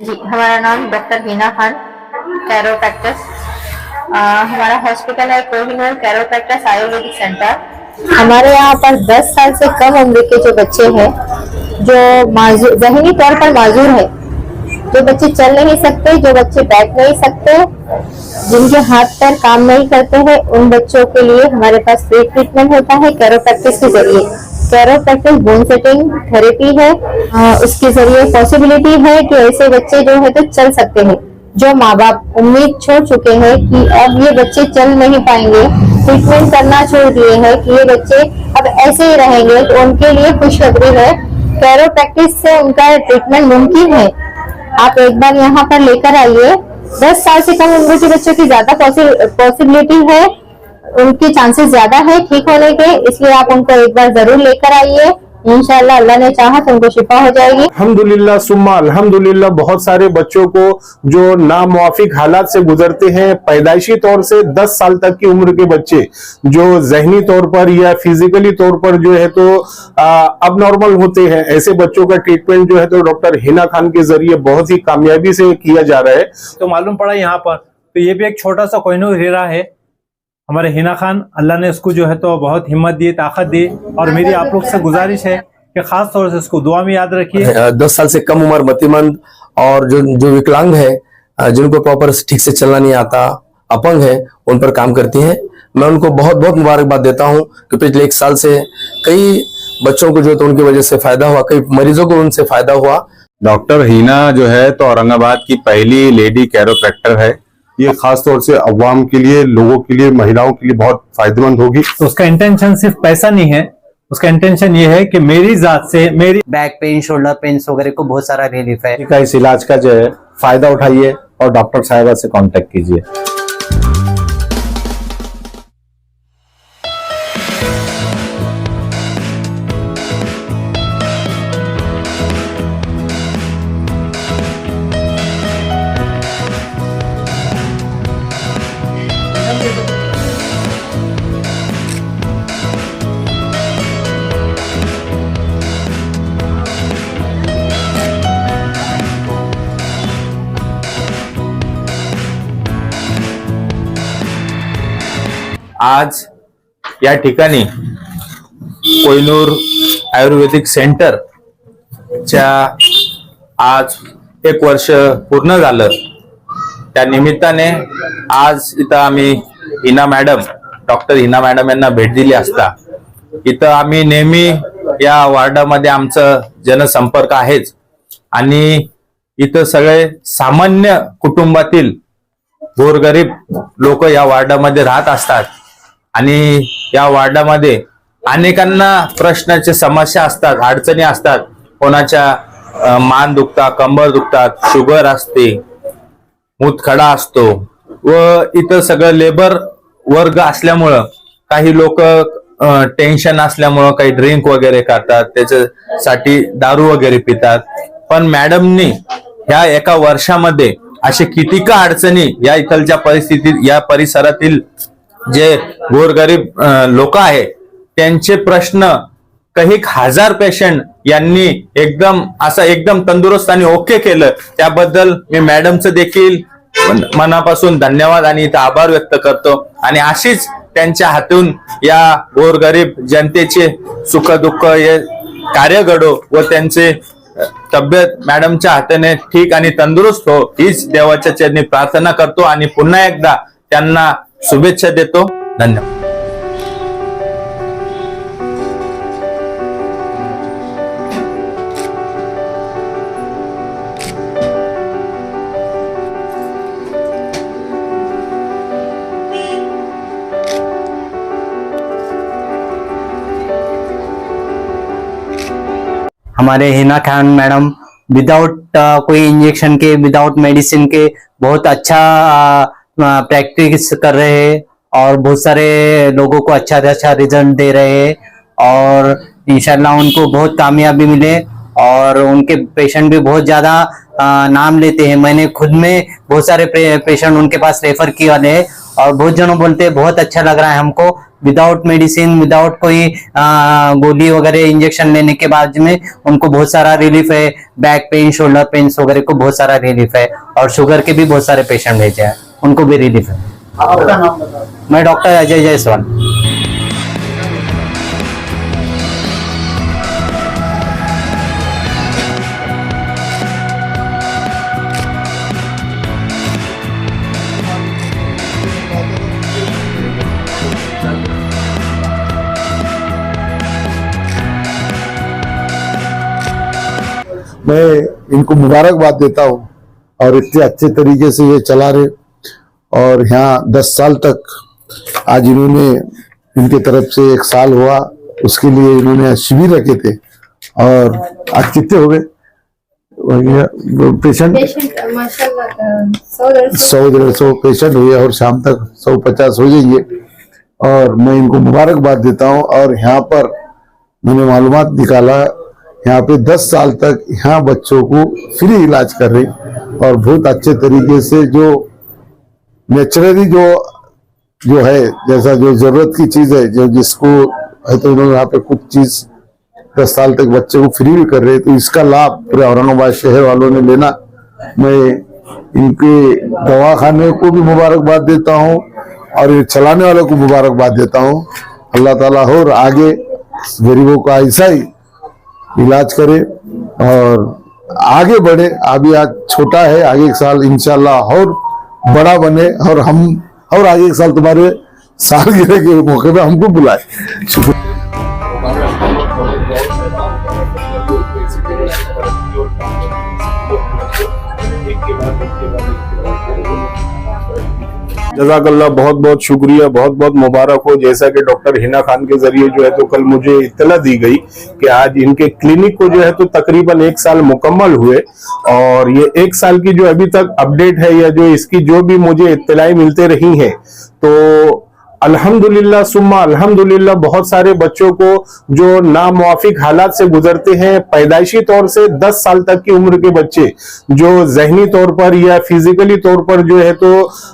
जी, हमारा नाम डॉक्टर हिना खान, कैरोप्रैक्टिस। हमारा हॉस्पिटल है कोहिनूर कैरोप्रैक्टिस आयुर्वेदिक सेंटर। हमारे यहाँ पर 10 साल से कम उम्र के जो बच्चे हैं, जो ज़हनी तौर पर माजूर है, जो बच्चे चल नहीं सकते, जो बच्चे बैठ नहीं सकते, जिनके हाथ पैर काम नहीं करते हैं, उन बच्चों के लिए हमारे पास फ्री ट्रीटमेंट होता है कैरोप्रैक्टिस के जरिए। कैरोप्रैक्टिस बोन सेटिंग थेरेपी है। उसके जरिए पॉसिबिलिटी है कि ऐसे बच्चे जो है तो चल सकते हैं, जो माँ बाप उम्मीद छोड़ चुके हैं कि अब ये बच्चे चल नहीं पाएंगे, ट्रीटमेंट करना छोड़ दिए हैं कि ये बच्चे अब ऐसे ही रहेंगे, तो उनके लिए खुशखबरी है, कैरोप्रैक्टिस से उनका ट्रीटमेंट मुमकिन है। आप एक बार यहाँ पर लेकर आइए। 10 साल से कम उम्र के बच्चों की ज्यादा पॉसिबिलिटी है, उनके चांसेस ज्यादा है ठीक होने के, इसलिए आप उनको एक बार जरूर लेकर आइए। इंशाअल्लाह अल्लाह ने चाहा तो उनको शिफा हो जाएगी। अल्हम्दुलिल्लाह सुम्मा अल्हम्दुलिल्लाह, बहुत सारे बच्चों को जो नामुवाफिक हालात से गुजरते हैं, पैदाइशी तौर से 10 साल तक की उम्र के बच्चे जो जहनी तौर पर या फिजिकली तौर पर जो है तो अब नॉर्मल होते हैं, ऐसे बच्चों का ट्रीटमेंट जो है तो डॉक्टर हिना खान के जरिए बहुत ही कामयाबी से किया जा रहा है। तो मालूम पड़ा यहाँ पर, तो ये भी एक छोटा सा कोहिनूर हीरा है हमारे हिना खान। अल्लाह ने इसको जो है तो बहुत हिम्मत दी, ताकत दी, और मेरी आप लोग से गुजारिश है कि खास तौर से इसको दुआ में याद रखिए। 10 साल से कम उम्र मतिमंद और जो विकलांग है, जिनको प्रॉपर ठीक से चलना नहीं आता, अपंग है, उन पर काम करती हैं। मैं उनको बहुत बहुत मुबारकबाद देता हूं कि पिछले 1 साल से कई बच्चों को जो तो उनकी वजह से फायदा हुआ, कई मरीजों को उनसे फायदा हुआ। डॉक्टर हिना जो है तो औरंगाबाद की पहली लेडी कैरोप्रैक्टर है। ये खास तौर से अवाम के लिए, लोगों के लिए, महिलाओं के लिए बहुत फायदेमंद होगी। तो उसका इंटेंशन सिर्फ पैसा नहीं है, उसका इंटेंशन ये है कि मेरी जात से मेरी बैक पेन, शोल्डर पेन वगैरह को बहुत सारा रिलीफ है। इस इलाज का जो है फायदा उठाइए और डॉक्टर साहिबा से कांटेक्ट कीजिए। आज या ठिकाणी कोहिनूर आयुर्वेदिक सेंटर च्या आज 1 वर्ष पूर्ण झालं। त्या निमित्ताने आज इथं आम्ही Hina madam, doctor Hina madam यांना भेट दिली असता, इथं आम्ही नेहमी या वार्डामध्ये आमचं जनसंपर्क आहेच, आणि इथं सगळे सामान्य कुटुंबातील गोरगरीब लोक या वार्डामध्ये राहत असतात, आणि या वार्डामध्ये अनेकांना प्रश्नाचे समस्या असतात, अडचणी असतात। कोणाच्या मान दुखतात, कंबर दुखतात, शुगर असते, मूतखडा असतो, व इथं सगळं लेबर वर्ग असल्यामुळं काही लोक टेन्शन असल्यामुळं काही ड्रिंक वगैरे करतात, त्याच्यासाठी दारू वगैरे पितात। पण मॅडमनी ह्या एका वर्षामध्ये असे किती का अडचणी या इथलच्या परिस्थितीत, या परिसरातील जे गोरगरीब लोक आहेत त्यांचे प्रश्न काही 1000 पेशंट यांनी एकदम तंदुरुस्त आणि ओके केलं। त्याबद्दल मी मॅडमचं देखील मनापासून धन्यवाद आणि इथं आभार व्यक्त करतो, आणि अशीच त्यांच्या हातून या गोरगरीब जनतेचे सुख दुःख हे कार्य घडो व त्यांचे तब्येत मॅडमच्या हाताने ठीक आणि तंदुरुस्त हो, हीच देवाच्या चरणी प्रार्थना करतो, आणि पुन्हा एकदा त्यांना शुभेच्छा देतो। धन्यवाद। हमारे हिना खान मैडम विदाउट कोई इंजेक्शन के, विदाउट मेडिसिन के बहुत अच्छा प्रैक्टिस कर रहे हैं, और बहुत सारे लोगों को अच्छा अच्छा रिजल्ट दे रहे हैं, और इंशाल्लाह उनको बहुत कामयाबी मिले, और उनके पेशेंट भी बहुत ज्यादा नाम लेते हैं। मैंने खुद में बहुत सारे पेशेंट उनके पास रेफर किए वाले हैं, और बहुत जनों बोलते हैं बहुत अच्छा लग रहा है हमको, विदाउट मेडिसिन, विदाउट कोई गोली वगैरह इंजेक्शन लेने के बाद में उनको बहुत सारा रिलीफ है। बैक पेन, शोल्डर पेन वगैरह को बहुत सारा रिलीफ है। और शुगर के भी बहुत सारे पेशेंट भेजे हैं, उनको भी रिलीफ है। आपका नाम बताओ। मैं डॉक्टर अजय जायसवाल। मैं इनको मुबारकबाद देता हूँ और इतने अच्छे तरीके से ये चला रहे। और यहाँ 10 साल तक आज इन्होंने, इनके तरफ से 1 साल हुआ, उसके लिए इन्होंने शिविर रखे थे। और आज कितने हो गए पेशेंट? माशाल्लाह 100-150 पेशेंट हुए और शाम तक 150 हो जाएंगे। और मैं इनको मुबारकबाद देता हूँ। और यहाँ पर मैंने मालूमात निकाला, यहाँ पे 10 साल तक यहाँ बच्चों को फ्री इलाज कर रहे और बहुत अच्छे तरीके से जो नेचुरली जो है, जैसा जो जरूरत की चीज है, जो जिसको है, तो उन्होंने यहाँ पे कुछ चीज 10 साल तक बच्चे को फ्री भी कर रहे। तो इसका लाभ पूरे औरंगाबाद शहर वालों ने लेना। मैं इनके दवाखाने को भी मुबारकबाद देता हूँ और ये चलाने वालों को मुबारकबाद देता हूँ। अल्लाह ताला और आगे गरीबों का ऐसा ही इलाज करे और आगे बढ़े। अभी आज छोटा है, आगे 1 साल इंशाल्लाह और बड़ा बने और हम और आगे 1 साल तुम्हारे सालगिरह के मौके पे हमको बुलाए। शुक्रिया। जज़ाकल्लाह, बहुत बहुत शुक्रिया, बहुत बहुत मुबारक हो। जैसा कि डॉक्टर हिना खान के जरिए जो है तो कल मुझे इत्तला दी गई कि आज इनके क्लिनिक को जो है तो तकरीबन 1 साल मुकम्मल हुए। और ये 1 साल की जो अभी तक अपडेट है या जो इसकी जो भी मुझे इत्तलाएं मिलते रही हैं, तो अल्हम्दुलिल्लाह सुम्मा अल्हम्दुलिल्लाह बहुत सारे बच्चों को जो नामुवाफिक हालात से गुजरते हैं, पैदाइशी तौर से 10 साल तक की उम्र के बच्चे जो जहनी तौर पर या फिजिकली तौर पर जो है तो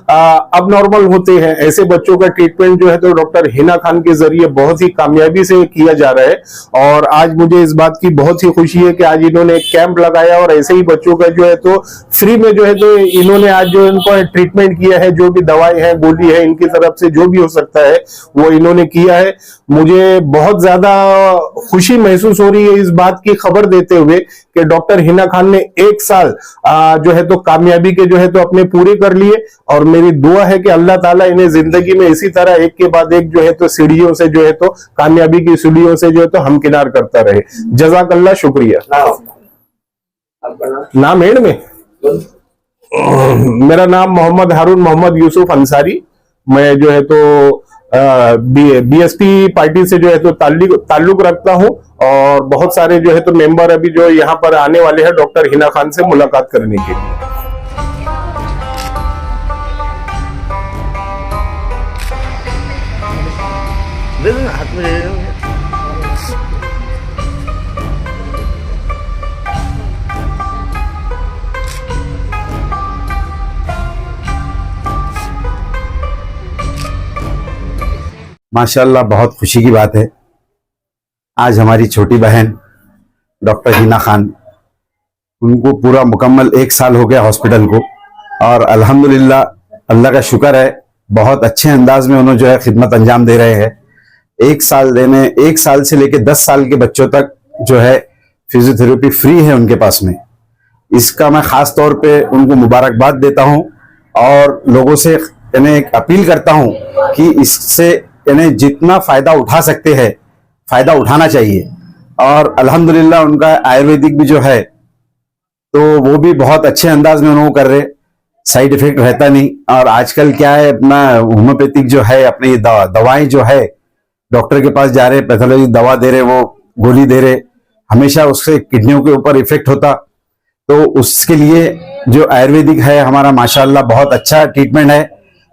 अब नॉर्मल होते हैं, ऐसे बच्चों का ट्रीटमेंट जो है तो डॉक्टर हिना खान के जरिए बहुत ही कामयाबी से किया जा रहा है। और आज मुझे इस बात की बहुत ही खुशी है कि आज इन्होंने एक कैंप लगाया और ऐसे ही बच्चों का जो है तो फ्री में जो है तो इन्होंने आज जो इनको ट्रीटमेंट किया है, जो भी दवाई है, गोली है, इनकी तरफ से जो भी हो सकता है वो इन्होंने किया है। मुझे बहुत ज्यादा खुशी महसूस हो रही है इस बात की खबर देते हुए कि डॉक्टर हिना खान ने 1 साल जो है तो कामयाबी के जो है तो अपने पूरे कर लिए। और मेरी दुआ है कि अल्लाह ताला इन्हें जिंदगी में इसी तरह एक के बाद एक जो है तो सीढ़ियों से जो है तो कामयाबी की सीढ़ियों से जो है तो हमकिनार करता रहे। जज़ाकल्लाह, शुक्रिया। नाम एंड में मेरा नाम मोहम्मद हारून मोहम्मद यूसुफ अंसारी। मैं जो है तो बीएसपी पार्टी से जो है तो ताल्लुक रखता हूं और बहुत सारे जो है तो मेंबर अभी जो यहाँ पर आने वाले हैं डॉक्टर हिना खान से मुलाकात करने के लिए। माशाल्लाह, बहुत खुशी की बात है। आज हमारी छोटी बहन डॉक्टर हिना खान, उनको पूरा मुकम्मल 1 साल हो गया हॉस्पिटल को और अल्हम्दुलिल्लाह अल्लाह का शुक्र है, बहुत अच्छे अंदाज में उन्होंने जो है खिदमत अंजाम दे रहे हैं। 1 साल से लेकर 10 साल के बच्चों तक जो है फिजियोथेरेपी फ्री है उनके पास में। इसका मैं खास तौर पे उनको मुबारकबाद देता हूं और लोगों से एक अपील करता हूं कि इससे जितना फायदा उठा सकते हैं फायदा उठाना चाहिए। और अल्हम्दुलिल्लाह उनका आयुर्वेदिक भी जो है तो वो भी बहुत अच्छे अंदाज में उन्होंने कर रहे, साइड इफेक्ट रहता नहीं। और आजकल क्या है, अपना होम्योपैथिक जो है अपनी दवाएं जो है डॉक्टर के पास जा रहे, पैथोलॉजी दवा दे रहे, वो गोली दे रहे, हमेशा उससे किडनियों के ऊपर इफेक्ट होता। तो उसके लिए जो आयुर्वेदिक है हमारा माशाल्लाह बहुत अच्छा ट्रीटमेंट है,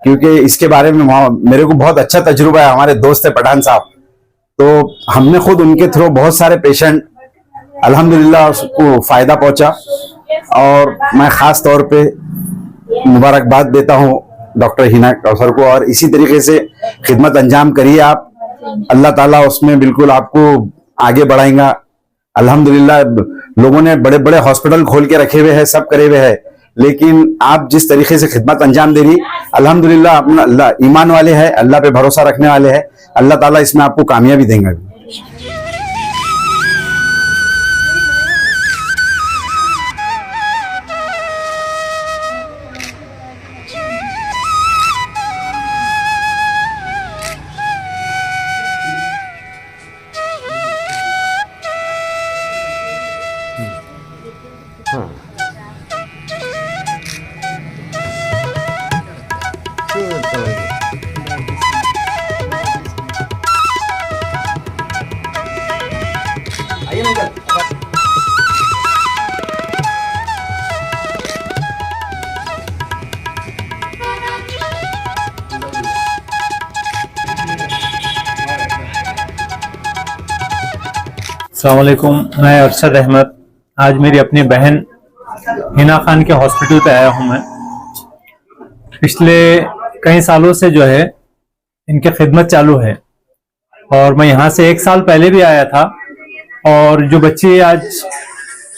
क्योंकि इसके बारे में मेरे को बहुत अच्छा तजुर्बा है। हमारे दोस्त है पठान साहब, तो हमने खुद उनके थ्रू बहुत सारे पेशेंट अल्हम्दुलिल्लाह उसको फायदा पहुंचा। और मैं खास तौर पे मुबारकबाद देता हूं डॉक्टर हिना सर को, और इसी तरीके से खिदमत अंजाम करिए आप। अल्लाह ताला उसमें बिल्कुल आपको आगे बढ़ाएगा। अल्हम्दुलिल्लाह लोगों ने बड़े बड़े हॉस्पिटल खोल के रखे हुए हैं, सब करे हुए हैं, लेकिन आप जिस तरीके से खिदमत अंजाम दे रही, अल्हम्दुलिल्लाह अपना अल्लाह ईमान वाले हैं, अल्लाह पे भरोसा रखने वाले हैं, अल्लाह ताला इसमें आपको कामयाबी देंगे। अस्सलाम वालेकुम, मैं अरशद अहमद। आज मेरी अपनी बहन हिना खान के हॉस्पिटल पे आया हूँ मैं। पिछले कई सालों से जो है इनकी खिदमत चालू है और मैं यहाँ से 1 साल पहले भी आया था। और जो बच्ची आज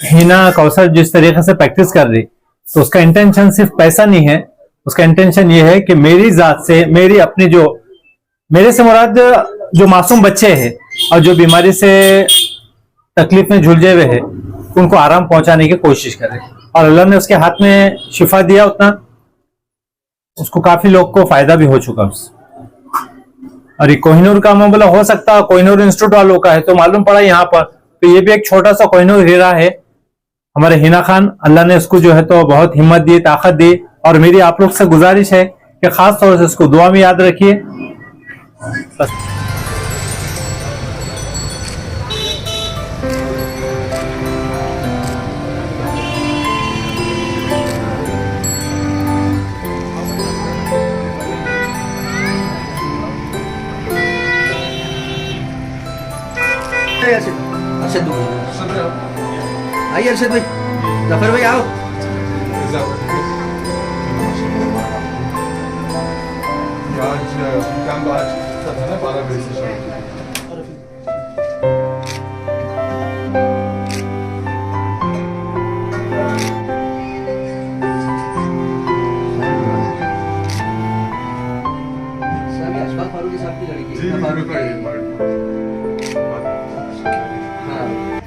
हिना कौसर जिस तरीके से प्रैक्टिस कर रही, तो उसका इंटेंशन सिर्फ पैसा नहीं है, उसका इंटेंशन ये है कि मेरी जात से, मेरी अपनी जो मेरे से मुराद जो मासूम बच्चे हैं और जो बीमारी से तकलीफ में झुलझे हुए हैं, उनको आराम पहुंचाने की कोशिश करे। और अल्लाह ने उसके हाथ में शिफा दिया, उतना उसको काफी लोग को फायदा भी हो चुका उससे। और ये कोहिनूर का मामला हो सकता है कोहिनूर इंस्टीट्यूट वालों का है, तो मालूम पड़ा यहाँ पर, तो ये भी एक छोटा सा कोहिनूर हीरा है हमारे हिना खान। अल्लाह ने इसको जो है तो बहुत हिम्मत दी, ताकत दी। और मेरी आप लोग से गुजारिश है कि खास तौर से इसको दुआ में याद रखिए। बस। अरशद आइए, अरशद भाई, जफर भाई आओ। फारूकी साहब की लड़की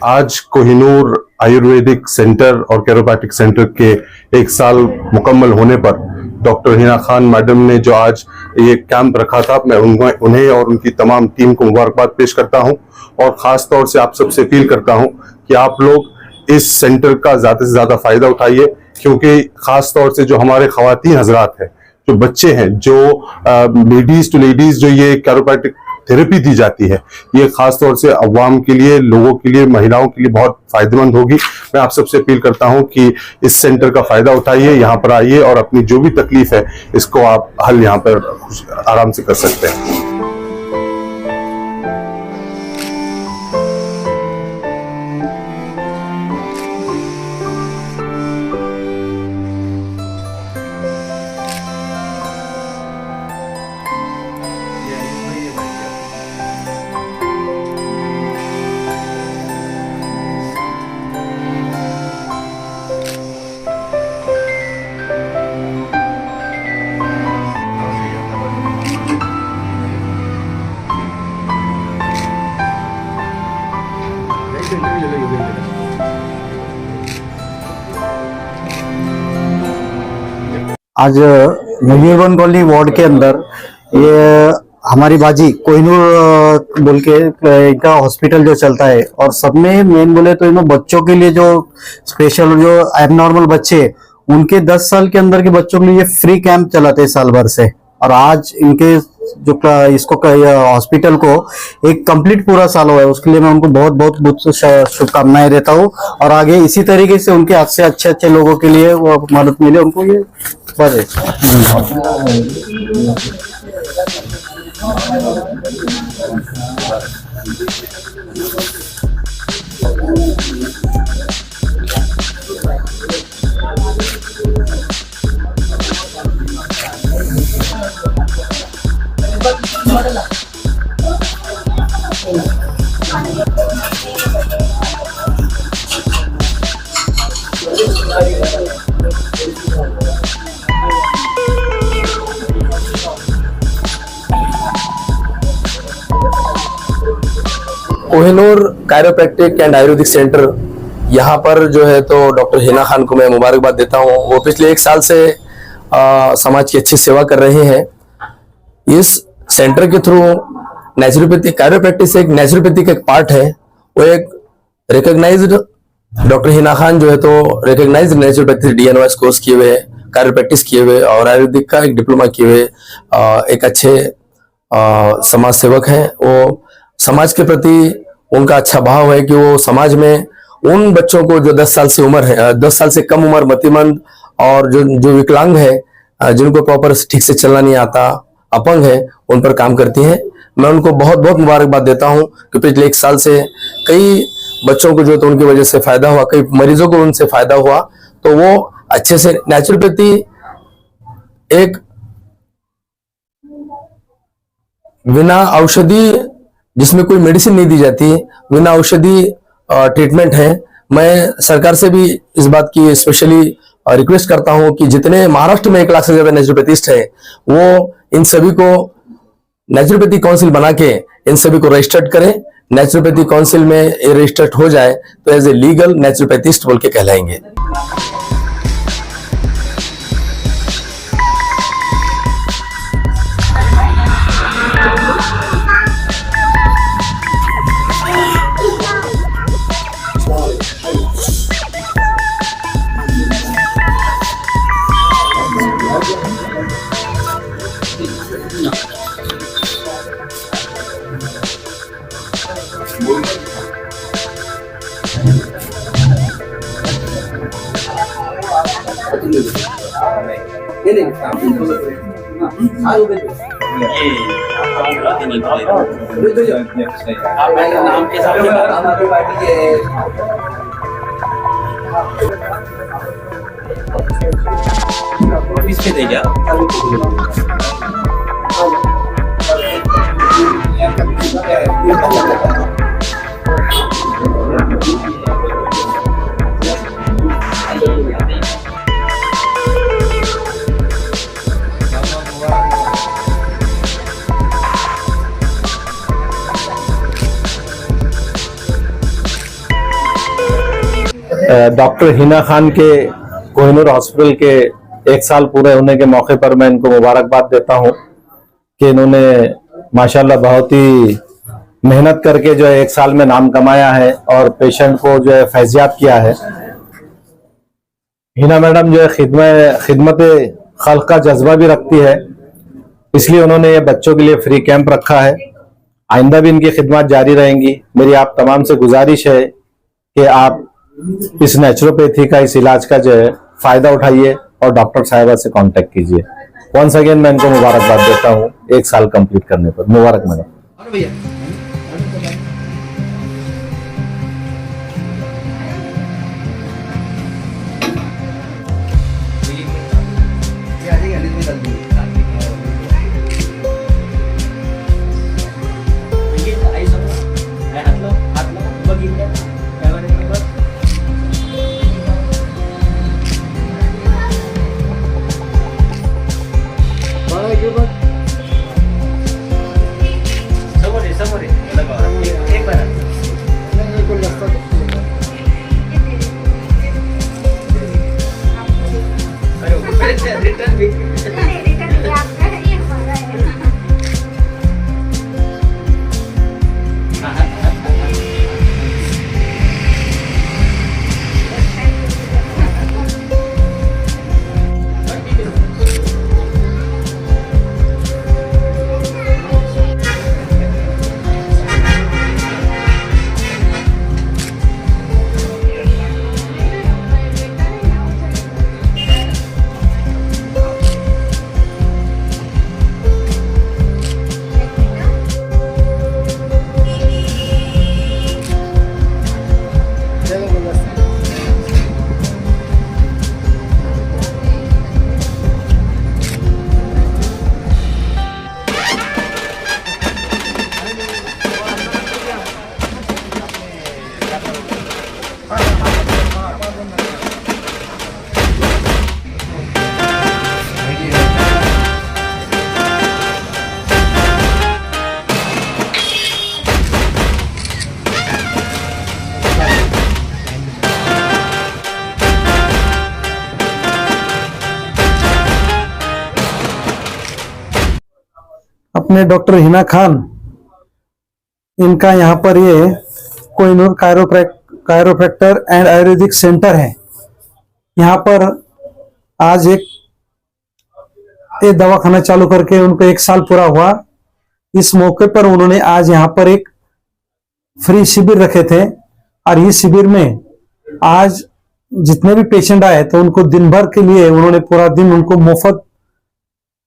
आज कोहिनूर आयुर्वेदिक सेंटर और कैरोप्रैक्टिक सेंटर के 1 साल मुकम्मल होने पर डॉक्टर हिना खान मैडम ने जो आज ये कैंप रखा था, मैं उन्हें और उनकी तमाम टीम को मुबारकबाद पेश करता हूं। और खास तौर से आप सबसे अपील करता हूं कि आप लोग इस सेंटर का ज्यादा से ज्यादा फायदा उठाइए, क्योंकि खास तौर से जो हमारे खवातीन हजरात हैं, जो बच्चे हैं, जो लेडीज टू लेडीज जो ये कैरोप्रैक्टिक थेरेपी दी जाती है, ये खास तौर से अवाम के लिए, लोगों के लिए, महिलाओं के लिए बहुत फायदेमंद होगी। मैं आप सबसे अपील करता हूं कि इस सेंटर का फायदा उठाइए, यहाँ पर आइए और अपनी जो भी तकलीफ है इसको आप हल यहाँ पर आराम से कर सकते हैं। आज नवीन कॉलोनी वार्ड के अंदर ये हमारी बाजी कोहिनूर बोल के इनका हॉस्पिटल जो चलता है, और सब में मेन बोले तो इनमें बच्चों के लिए जो स्पेशल जो एबनॉर्मल बच्चे, उनके 10 साल के अंदर के बच्चों के लिए फ्री कैंप चलाते हैं साल भर से। और आज इनके जो इसको हॉस्पिटल को एक कंप्लीट पूरा साल हुआ है, उसके लिए मैं उनको बहुत बहुत बहुत शुभकामनाएं देता हूँ। और आगे इसी तरीके से उनके हाथ से अच्छे अच्छे लोगों के लिए वो मदद मिले, उनको ये बस Kohinoor chiropractic and Ayurvedic centre यहाँ पर जो है तो डॉक्टर हिना खान को मैं मुबारकबाद देता हूँ। वो पिछले 1 साल से समाज की अच्छी सेवा कर रहे हैं। इस सेंटर के थ्रू नेचुरोपैथी कायरोप्रैक्टिस एक नेचुरोपैथी का एक पार्ट है। वो एक रिकॉग्नाइज्ड डॉक्टर हिना खान जो है तो रिकॉग्नाइज्ड नेचुरोपैथी DNOS कोर्स किए हुए, कायरोप्रैक्टिस किए हुए और आयुर्वेदिक का एक डिप्लोमा किए हुए एक अच्छे समाज सेवक हैं। वो समाज के प्रति उनका अच्छा भाव है कि वो समाज में उन बच्चों को जो 10 साल से उम्र है, 10 साल से कम उम्र, मतिमंद और जो विकलांग है, जिनको प्रॉपर ठीक से चलना नहीं आता, अपंग है, उन पर काम करती हैं। मैं उनको बहुत बहुत मुबारकबाद देता हूं कि पिछले 1 साल से कई बच्चों को जो तो उनकी वजह से फायदा हुआ, कई मरीजों को उनसे फायदा हुआ। तो वो अच्छे से नेचुरोपैथी एक बिना औषधि, जिसमें कोई मेडिसिन नहीं दी जाती, बिना औषधि ट्रीटमेंट है। मैं सरकार से भी इस बात की स्पेशली रिक्वेस्ट करता हूं कि जितने महाराष्ट्र में 1 लाख से ज्यादा नेचुरोपैथिस्ट है, वो इन सभी को नेचुरोपैथी काउंसिल बना के इन सभी को रजिस्टर्ड करें। नेचुरोपैथी काउंसिल में ये रजिस्टर्ड हो जाए तो एज ए लीगल नेचुरोपैथिस्ट बोल के कहलाएंगे। डॉक्टर हिना खान के कोहिनूर हॉस्पिटल के 1 साल पूरे होने के मौके पर मैं इनको मुबारकबाद देता हूं कि इन्होंने माशाल्लाह बहुत ही मेहनत करके जो है 1 साल में नाम कमाया है और पेशेंट को जो है फैजियाब किया है। हिना मैडम जो है खिदमत खल्क का जज्बा भी रखती है, इसलिए उन्होंने ये बच्चों के लिए फ्री कैंप रखा है। आइंदा भी इनकी खिदमत जारी रहेंगी। मेरी आप तमाम से गुजारिश है कि आप इस नेचुरोपैथी का, इस इलाज का जो है फायदा उठाइए और डॉक्टर साहिबा से कांटेक्ट कीजिए। वंस अगेन मैं इनको मुबारकबाद देता हूँ 1 साल कंप्लीट करने पर। मुबारक मैडम। भैया रिटर्न अपने डॉक्टर हिना खान, इनका यहाँ पर ये Kohinoor chiropractor and Ayurvedic centre है। यहाँ पर आज एक दवाखाना चालू करके उनको 1 साल पूरा हुआ। इस मौके पर उन्होंने आज यहाँ पर एक फ्री शिविर रखे थे और इस शिविर में आज जितने भी पेशेंट आए तो उनको दिन भर के लिए उन्होंने पूरा दिन उनको मुफ्त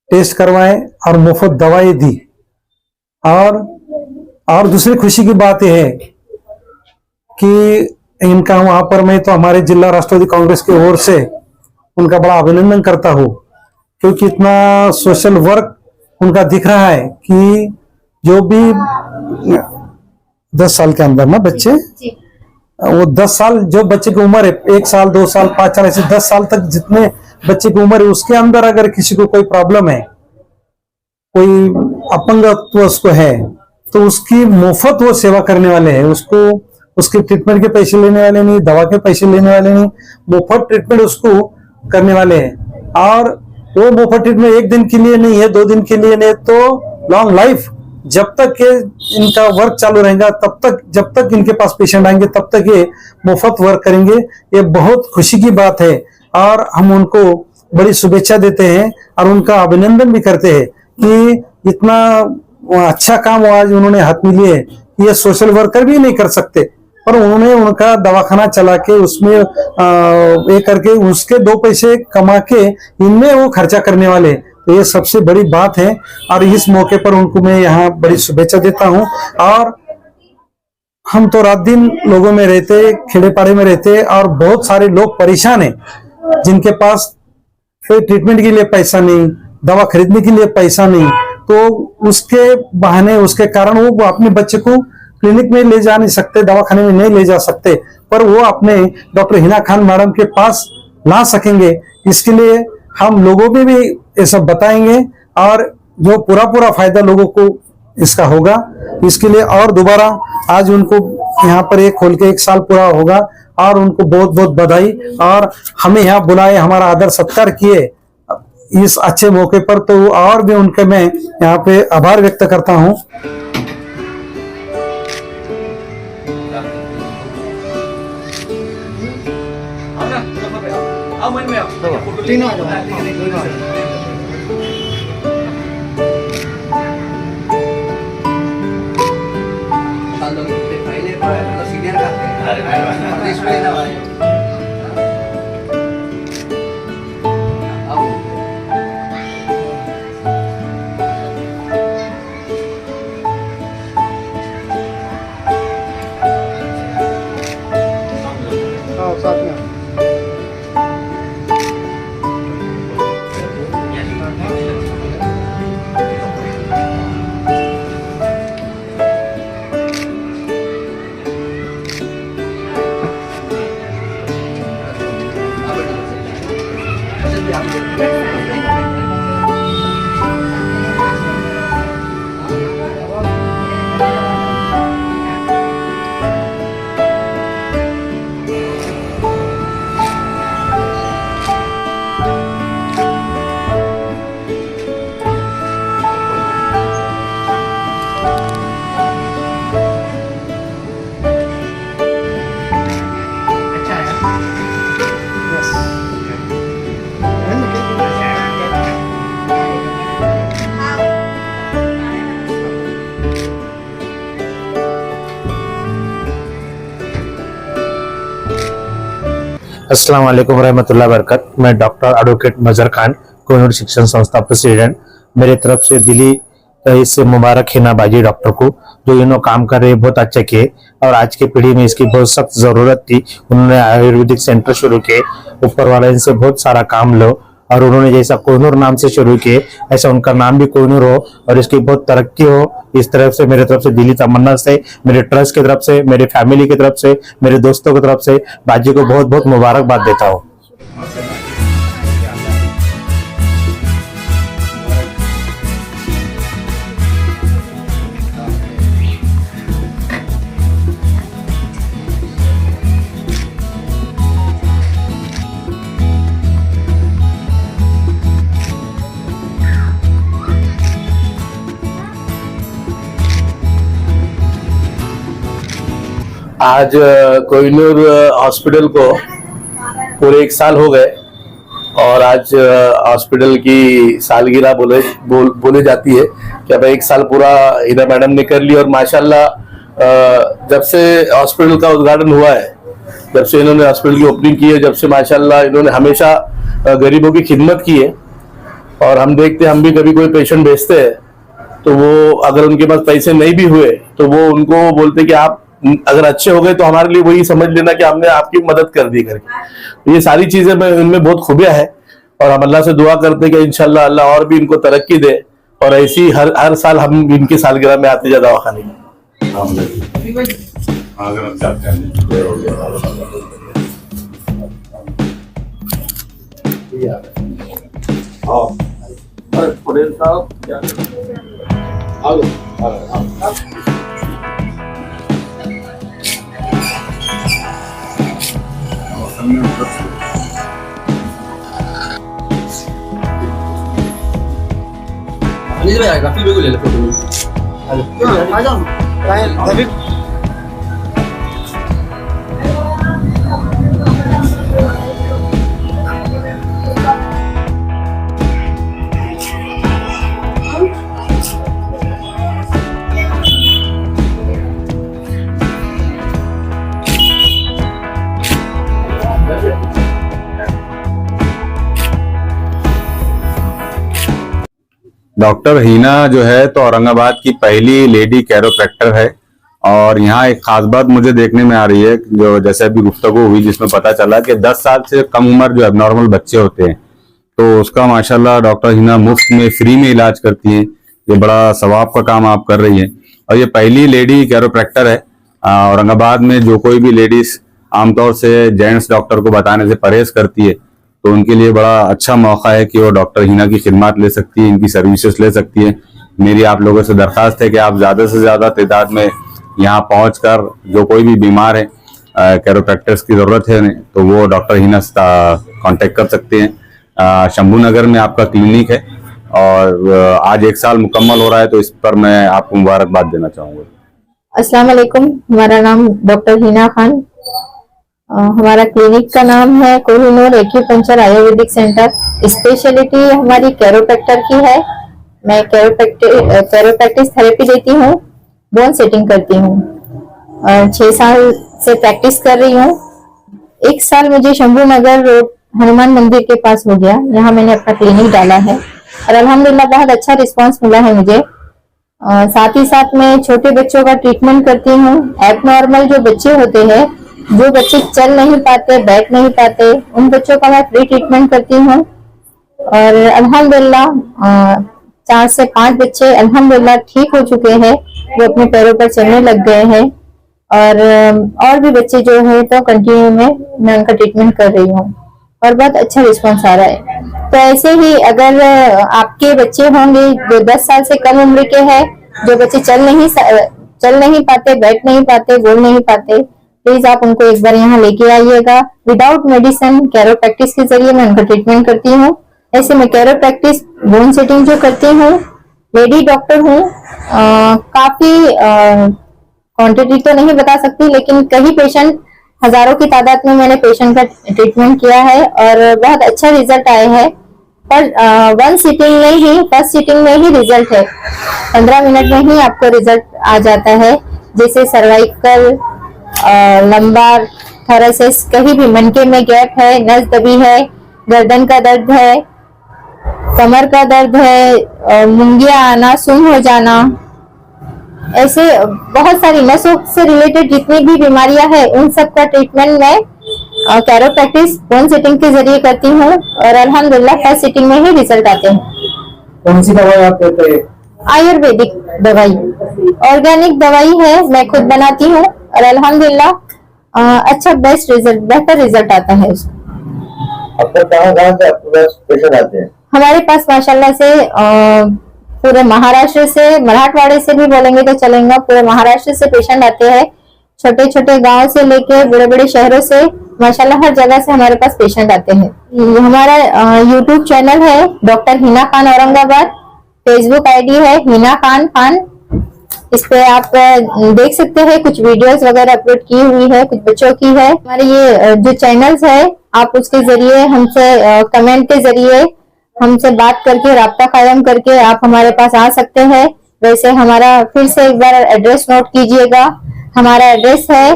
टेस्ट करवाए और मुफ्त दवाई दी। और दूसरी खुशी की बात यह है कि इनका वहां पर मैं तो हमारे जिला राष्ट्रवादी कांग्रेस की ओर से उनका बड़ा अभिनंदन करता हूं, क्योंकि इतना सोशल वर्क उनका दिख रहा है कि जो भी 10 साल के अंदर ना बच्चे, वो 10 साल जो बच्चे की उम्र है, 1 साल 2 साल 5 साल ऐसे 10 साल तक जितने बच्चे की उम्र है उसके अंदर अगर किसी को कोई प्रॉब्लम है, कोई अपंगत्व उसको है, तो उसकी मुफ्त वो सेवा करने वाले हैं। उसको उसके ट्रीटमेंट के पैसे लेने वाले नहीं, दवा के पैसे लेने वाले नहीं, मुफ्त ट्रीटमेंट उसको करने वाले हैं। और वो मुफ्त ट्रीटमेंट 1 दिन के लिए नहीं है, 2 दिन के लिए नहीं, तो लॉन्ग लाइफ जब तक ये इनका वर्क चालू रहेगा, तब तक जब तक इनके पास पेशेंट आएंगे तब तक ये मुफ्त वर्क करेंगे। ये बहुत खुशी की बात है और हम उनको बड़ी शुभेच्छा देते हैं और उनका अभिनंदन भी करते हैं कि इतना अच्छा काम आज उन्होंने हाथ में लिए। ये सोशल वर्कर भी नहीं कर सकते, पर उन्होंने उनका दवाखाना चला के उसमें ये करके उसके 2 पैसे कमा के इनमें वो खर्चा करने वाले, तो ये सबसे बड़ी बात है। और इस मौके पर उनको मैं यहाँ बड़ी शुभेच्छा देता हूँ। और हम तो रात दिन लोगों में रहते, खेड़े पाड़े में रहते और बहुत सारे लोग परेशान हैं जिनके पास कोई ट्रीटमेंट के लिए पैसा नहीं, दवा खरीदने के लिए पैसा नहीं, तो उसके बहाने उसके कारण वो अपने बच्चे को क्लिनिक में ले जा नहीं सकते, दवाखाने में नहीं ले जा सकते, पर वो अपने डॉक्टर हिना खान मैडम के पास ला सकेंगे। इसके लिए हम लोगों में भी ये सब बताएंगे और जो पूरा फायदा लोगों को इसका होगा। इसके लिए और दोबारा आज उनको यहाँ पर एक खोल के 1 साल पूरा होगा और उनको बहुत बहुत बधाई। और हमें यहाँ बुलाए, हमारा आदर सत्कार किए इस अच्छे मौके पर, तो और भी उनके मैं यहाँ पे आभार व्यक्त करता हूँ। अस्सलाम वालेकुम रहमतुल्लाह बरकत। मैं डॉक्टर एडवोकेट मजहर खान, कोहिनूर शिक्षण संस्था प्रेसिडेंट। मेरे तरफ से दिली इससे मुबारक है ना बाजी डॉक्टर को, जो इन्होंने काम कर रहे बहुत अच्छे किए और आज की पीढ़ी में इसकी बहुत सख्त जरूरत थी। उन्होंने आयुर्वेदिक सेंटर शुरू किए, ऊपर वाला इनसे बहुत सारा काम लो और उन्होंने जैसा कोहिनूर नाम से शुरू किए ऐसा उनका नाम भी कोहिनूर हो और इसकी बहुत तरक्की हो। इस तरफ से मेरे तरफ से दिली तमन्ना से, मेरे ट्रस्ट की तरफ से, मेरे फैमिली की तरफ से, मेरे दोस्तों की तरफ से बाजी को बहुत बहुत मुबारकबाद देता हूँ। आज कोहिनूर हॉस्पिटल को पूरे 1 साल हो गए और आज हॉस्पिटल की सालगिरह बोली जाती है कि अब 1 साल पूरा हिना मैडम ने कर ली। और माशाल्लाह जब से हॉस्पिटल का उद्घाटन हुआ है, जब से इन्होंने हॉस्पिटल की ओपनिंग की है, जब से माशाल्लाह इन्होंने हमेशा गरीबों की खिदमत की है। और हम देखते हैं, हम भी कभी कोई पेशेंट भेजते हैं तो वो अगर उनके पास पैसे नहीं भी हुए तो वो उनको बोलते कि आप अगर अच्छे हो गए तो हमारे लिए वही समझ लेना कि हमने आपकी मदद कर दी करके। तो ये सारी चीजें में इनमें बहुत खूबियां है और हम अल्लाह से दुआ करते हैं कि इंशाल्लाह अल्लाह और भी इनको तरक्की दे और ऐसी हर साल हम इनकी सालगिरह में आते जाए दवाखाने में। अगर हम चाहते अनिल भाई आएगा फिर भी ले ले फोटो। आ जाओ अभी डॉक्टर हिना जो है तो औरंगाबाद की पहली लेडी कैरोप्रैक्टर है। और यहाँ एक खास बात मुझे देखने में आ रही है, जो जैसे अभी गुफ्तगू हुई जिसमें पता चला कि 10 साल से कम उम्र जो एबनॉर्मल बच्चे होते हैं तो उसका माशाल्लाह डॉक्टर हिना मुफ्त में फ्री में इलाज करती हैं। ये बड़ा सवाब का काम आप कर रही हैं और ये पहली लेडी कैरोप्रैक्टर है औरंगाबाद में। जो कोई भी लेडीज आमतौर से जेंट्स डॉक्टर को बताने से परहेज करती है तो उनके लिए बड़ा अच्छा मौका है कि वो डॉक्टर हिना की खिदमत ले सकती है, इनकी सर्विसेज ले सकती है। मेरी आप लोगों से दरखास्त है कि आप ज्यादा से ज्यादा तादाद में यहाँ पहुंचकर जो कोई भी बीमार है कैरोप्रैक्टर्स की जरूरत है तो वो डॉक्टर हिना से कांटेक्ट कर सकते हैं। शंभू नगर में आपका क्लिनिक है और आज 1 साल मुकम्मल हो रहा है तो इस पर मैं आपको मुबारकबाद देना चाहूंगा। अस्सलाम वालेकुम, हमारा नाम डॉक्टर हिना खान। हमारा क्लिनिक का नाम है Kohinoor acupuncture Ayurvedic centre. Speciality हमारी कैरोप्रैक्टर की है। मैं कैरोप्रैक्टिस थेरेपी देती हूँ, बोन सेटिंग करती हूँ और 6 साल से प्रैक्टिस कर रही हूँ। 1 साल मुझे शंभू नगर रोड हनुमान मंदिर के पास हो गया, यहाँ मैंने अपना क्लिनिक डाला है और अल्हम्दुलिल्लाह बहुत अच्छा रिस्पांस मिला है मुझे। साथ ही साथ मैं छोटे बच्चों का ट्रीटमेंट करती हूँ। एबनॉर्मल जो बच्चे होते हैं, जो बच्चे चल नहीं पाते, बैठ नहीं पाते, उन बच्चों का मैं फ्री ट्रीटमेंट करती हूँ और अल्हम्दुलिल्लाह 4 से 5 बच्चे अल्हम्दुलिल्लाह ठीक हो चुके हैं, वो अपने पैरों पर चलने लग गए हैं और भी बच्चे जो है तो कंटिन्यू में मैं उनका ट्रीटमेंट कर रही हूँ और बहुत अच्छा रिस्पांस आ रहा है। तो ऐसे ही अगर आपके बच्चे होंगे जो 10 साल से कम उम्र के हैं, जो बच्चे चल नहीं पाते, बैठ नहीं पाते, बोल नहीं पाते, प्लीज आप उनको एक बार यहाँ लेके आइएगा। विदाउट मेडिसिन कैरोप्रैक्टिस के जरिए मैं उनका ट्रीटमेंट करती हूँ। ऐसे मैं कैरोप्रैक्टिस बोन सेटिंग जो करती हूँ, लेडी डॉक्टर हूँ। काफी क्वांटिटी तो नहीं बता सकती लेकिन कई पेशेंट, हजारों की तादाद में मैंने पेशेंट का ट्रीटमेंट किया है और बहुत अच्छा रिजल्ट आया है। पर 1 सीटिंग में ही, फर्स्ट सीटिंग में ही रिजल्ट है। 15 मिनट में ही आपको रिजल्ट आ जाता है। जैसे सर्वाइकल, लंबार, थोरेसिस, कहीं भी मनके में गैप है, नस दबी है, गर्दन का दर्द है, कमर का दर्द है, मुंगिया आना, सुन हो जाना, ऐसे बहुत सारी नसों से रिलेटेड जितनी भी बीमारियां हैं उन सब का ट्रीटमेंट मैं कैरोप्रैक्टिस बोन सेटिंग के जरिए करती हूँ और अल्हम्दुलिल्लाह फर्स्ट सिटिंग में ही रिजल्ट आते हैं। कौन सी दवाई आप देते हैं? आयुर्वेदिक दवाई, ऑर्गेनिक दवाई है, मैं खुद बनाती हूँ और अल्हम्दुलिल्लाह अच्छा बेस्ट रिजल्ट, बेहतर रिजल्ट आता है उसका। अब तक कहाँ से आपके पास पेशेंट आते हैं? हमारे पास माशाल्लाह से पूरे महाराष्ट्र से, मराठवाड़े से भी बोलेंगे तो चलेगा, पूरे महाराष्ट्र से पेशेंट आते हैं। छोटे छोटे गांव से लेके बड़े बड़े शहरों से माशाल्लाह हर जगह से हमारे पास पेशेंट आते हैं। हमारा यूट्यूब चैनल है doctor Hina Khan Aurangabad, Facebook ID है हिना खान, इस पे आप देख सकते हैं, कुछ वीडियोस वगैरह अपलोड की हुई है, कुछ बच्चों की है। हमारे ये जो चैनल्स है, आप उसके जरिए हमसे कमेंट के जरिए हमसे बात करके, राब्ता कायम करके आप हमारे पास आ सकते हैं। वैसे हमारा फिर से एक बार एड्रेस नोट कीजिएगा। हमारा एड्रेस है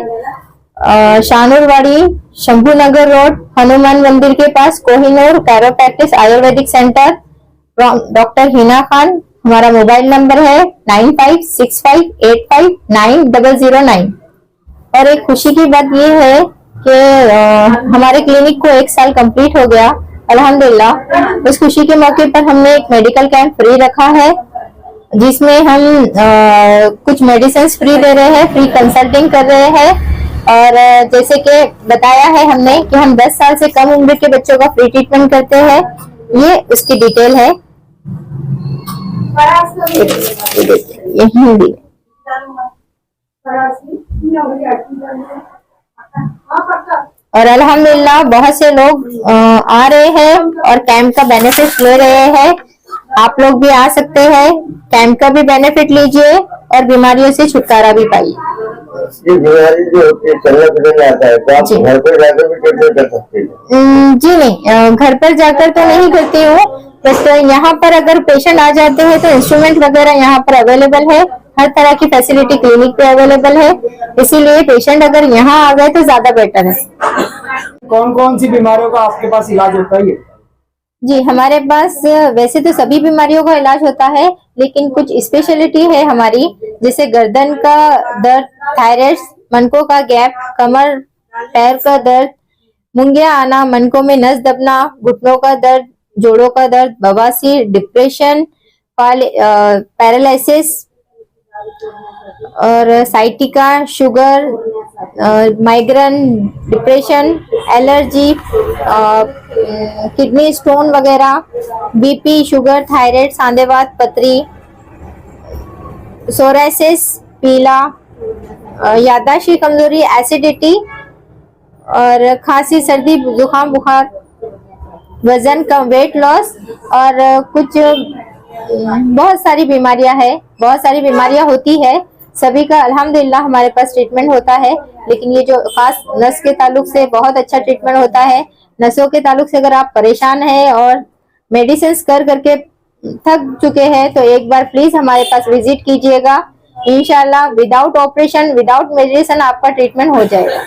शाहनूरवाड़ी, शंभू नगर रोड, हनुमान मंदिर के पास, कोहिनूर, कैरोप्रैक्टिस आयुर्वेदिक सेंटर, डॉक्टर हिना खान। हमारा मोबाइल नंबर है 9565859009। और एक खुशी की बात ये है कि हमारे क्लिनिक को 1 साल कंप्लीट हो गया अल्हम्दुलिल्लाह। उस खुशी के मौके पर हमने एक मेडिकल कैंप फ्री रखा है, जिसमें हम कुछ मेडिसिन फ्री दे रहे हैं, फ्री कंसल्टिंग कर रहे हैं। और जैसे कि बताया है हमने कि हम 10 साल से कम उम्र के बच्चों का फ्री ट्रीटमेंट करते हैं। ये उसकी डिटेल है, ये हिंदी। और अल्हम्दुलिल्लाह बहुत से लोग आ रहे हैं और कैंप का बेनिफिट ले रहे हैं। आप लोग भी आ सकते हैं, कैंप का भी बेनिफिट लीजिए और बीमारियों से छुटकारा भी पाइए। बीमारी जो होती है, चलने फिरने आता है, तो आप घर पर जाकर भी ट्रीटमेंट कर सकते हैं? जी नहीं, घर पर जाकर तो नहीं करती हूँ, बस यहाँ पर अगर पेशेंट आ जाते हैं तो इंस्ट्रूमेंट वगैरह यहाँ पर अवेलेबल है, हर तरह की फैसिलिटी क्लिनिक पे अवेलेबल है। इसीलिए पेशेंट अगर यहाँ आ गए तो ज्यादा बेटर है। कौन कौन सी बीमारियों का आपके पास इलाज होता है? जी, हमारे पास वैसे तो सभी बीमारियों का इलाज होता है, लेकिन कुछ स्पेशलिटी है हमारी, जैसे गर्दन का दर्द, थायराइड, मनकों का गैप, कमर पैर का दर्द, मुंगिया आना, मनकों में नस दबना, घुटनों का दर्द, जोड़ों का दर्द, बवासीर, डिप्रेशन, पैरालिसिस और sciatica, sugar, migraine, depression, allergy, kidney stone वगैरह, बीपी, शुगर, थायराइड, सांधेवात, पथरी, सोराइसिस, पीला, याददाश्त की कमजोरी, एसिडिटी और खांसी, सर्दी, जुकाम, बुखार, वजन कम, वेट लॉस और कुछ बहुत सारी बीमारियां हैं, बहुत सारी बीमारियां होती है। सभी का अल्हम्दुलिल्लाह हमारे पास ट्रीटमेंट होता है। लेकिन ये जो खास नस के ताल्लुक से बहुत अच्छा ट्रीटमेंट होता है। नसों के ताल्लुक से अगर आप परेशान हैं और मेडिसिन कर करके थक चुके हैं तो एक बार प्लीज हमारे पास विजिट कीजिएगा। इंशाल्लाह विदाउट ऑपरेशन, विदाउट मेडिसिन आपका ट्रीटमेंट हो जाएगा।